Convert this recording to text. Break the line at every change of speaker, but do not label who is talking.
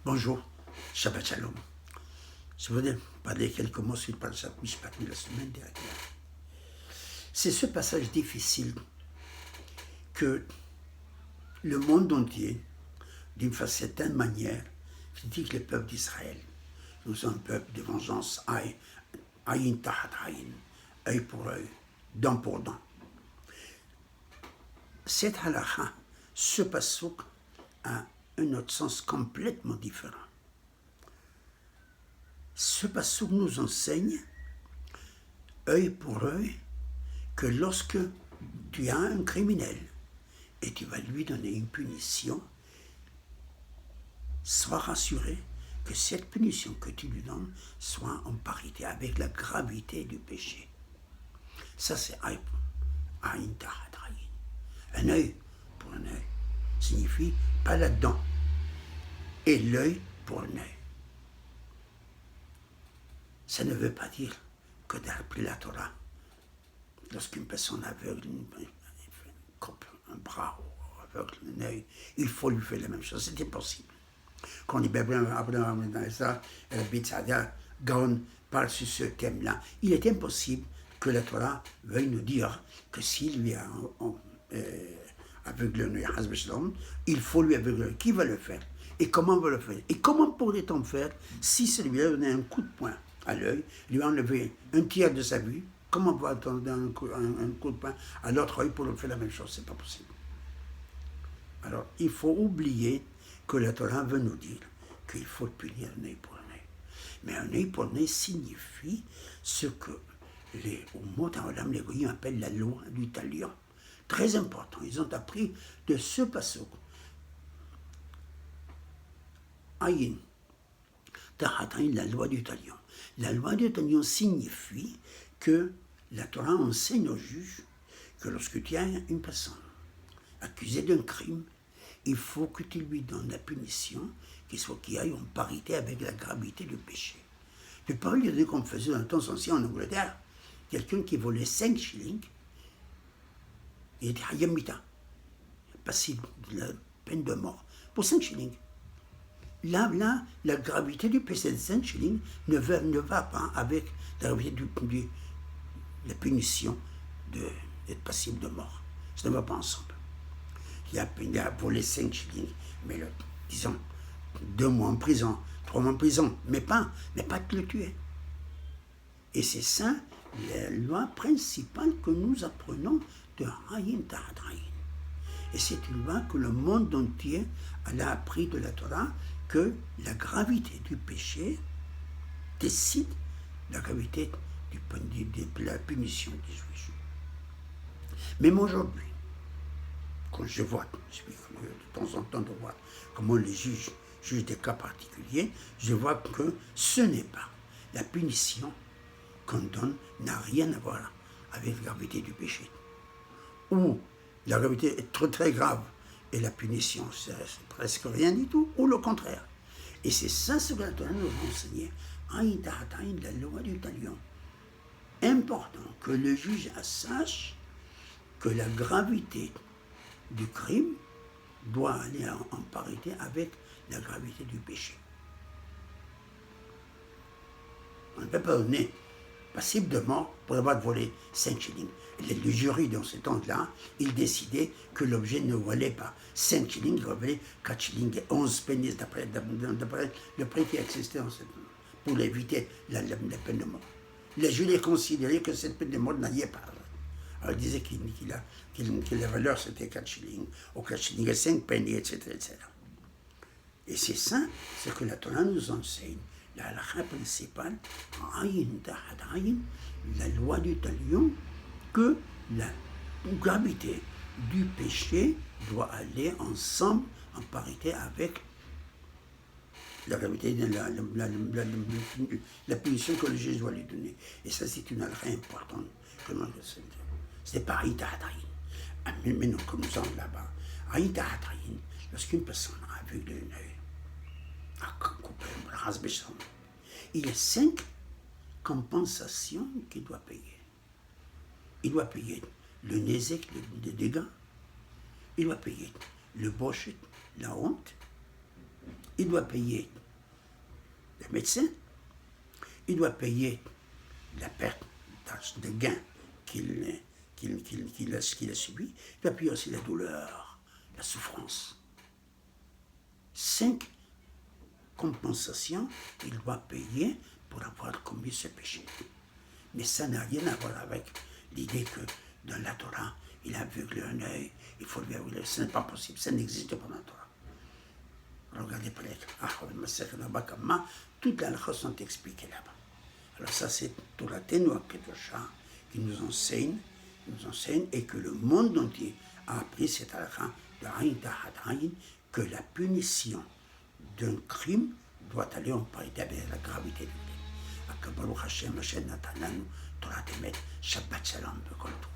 Bonjour, Shabbat Shalom. Je voudrais parler quelques mots sur le Parashat Mishpat de la semaine dernière. C'est ce passage difficile que le monde entier, d'une certaine manière, critique le peuple d'Israël. Nous sommes un peuple de vengeance, aïn tahat aïn, œil pour œil, dent pour dent. Cette halakha, ce passouk, a un autre sens complètement différent. Ce passouk nous enseigne, œil pour œil, que lorsque tu as un criminel et tu vas lui donner une punition, sois rassuré que cette punition que tu lui donnes soit en parité avec la gravité du péché. Ça, c'est aïn tahat aïn. Un œil pour un œil signifie pas la dent et l'œil pour un œil. Ça ne veut pas dire que d'après la Torah, lorsqu'une personne aveugle un bras ou aveugle un œil, il faut lui faire la même chose. C'est impossible. Quand les Abraham et la Bitsadia Gaon parlent sur ce thème-là, il est impossible que la Torah veuille nous dire que s'il lui a aveugle un œil, il faut lui aveugler. Qui va le faire? Et comment va le faire? Et comment pourrait-on faire si celui-là donnait un coup de poing à l'œil, lui enlever un tiers de sa vue? Comment va-t-on donner un coup de poing à l'autre œil pour lui faire la même chose? C'est pas possible. Alors, il faut oublier que la Torah veut nous dire qu'il faut punir un œil pour un œil. Mais un œil pour un œil signifie ce que au mot en les goyim appellent la loi du talion. Très important. Ils ont appris de ce passage. Aïn, la loi du talion. La loi du talion signifie que la Torah enseigne aux juges que lorsque tu as une personne accusée d'un crime, il faut que tu lui donnes la punition qui aille en parité avec la gravité du péché. Tu peux lui dire comme faisait dans le temps ancien en Angleterre, quelqu'un qui volait 5 shillings, il était hayamita, passible de la peine de mort, pour 5 shillings. Là, la gravité du péché de 5 shillings ne va pas avec la gravité de la punition d'être passible de mort. Ça ne va pas ensemble. Il a volé 5 shillings, mais disons, 2 mois en prison, 3 mois en prison, mais pas de le tuer. Et c'est ça la loi principale que nous apprenons de Aïn Tahat Aïn. Et c'est une loi que le monde entier a appris de la Torah, que la gravité du péché décide la gravité de la punition du juge. Même aujourd'hui, quand je vois, je suis curieux de temps en temps de voir comment les juges jugent des cas particuliers, je vois que ce n'est pas la punition qu'on donne n'a rien à voir avec la gravité du péché. Ou la gravité est très très grave et la punition c'est presque rien du tout, ou le contraire. Et c'est ça ce que la Torah nous a enseigné. Aïn tahat aïn, la loi du talion. Important que le juge sache que la gravité du crime doit aller en parité avec la gravité du péché. On ne peut pas donner passible de mort pour avoir volé 5 shillings. Le jury, dans ce temps-là, il décidait que l'objet ne valait pas 5 shillings, il valait 4 shillings et 11 pennies d'après le prix qui existait en ce temps, pour éviter la peine de mort. Le jury considérait que cette peine de mort n'allait pas. Alors il disait que la valeur c'était 4 shillings, ou 4 shillings et 5 pennies, etc., etc. Et c'est ça ce que la Torah nous enseigne. La halakha principale, aïn tahat aïn, la loi du talion, que la gravité du péché doit aller ensemble en parité avec la gravité de la punition que le juge doit lui donner. Et ça, c'est une halakha importante. C'est pas aïn tahat aïn. Mais non, comme nous sommes là-bas, aïn tahat aïn, lorsqu'une personne a vu d'un œil, il y a 5 compensations qu'il doit payer. Il doit payer le nézek, les dégâts. Il doit payer le bochet, la honte. il doit payer le médecin, il doit payer la perte de gains qu'il a subi, il doit payer aussi la douleur, la souffrance. 5 compensations qu'il doit payer pour avoir commis ce péché. Mais ça n'a rien à voir avec l'idée que dans la Torah, il a aveuglé un œil, il faut lui avouer. Ce n'est pas possible, ça n'existe pas dans la Torah. Regardez peut-être, toutes les halachos sont expliquées là-bas. Alors ça, c'est Torah Tenu Kedusha qui nous enseigne, et que le monde entier a appris cette halakha de Aïn Tahat Aïn, que la punition d'un crime doit aller en parité avec la gravité du crime. Baruch Hashem, Hashem Natananu, Torah Temet, Shabbat Shalom, Bekoltou.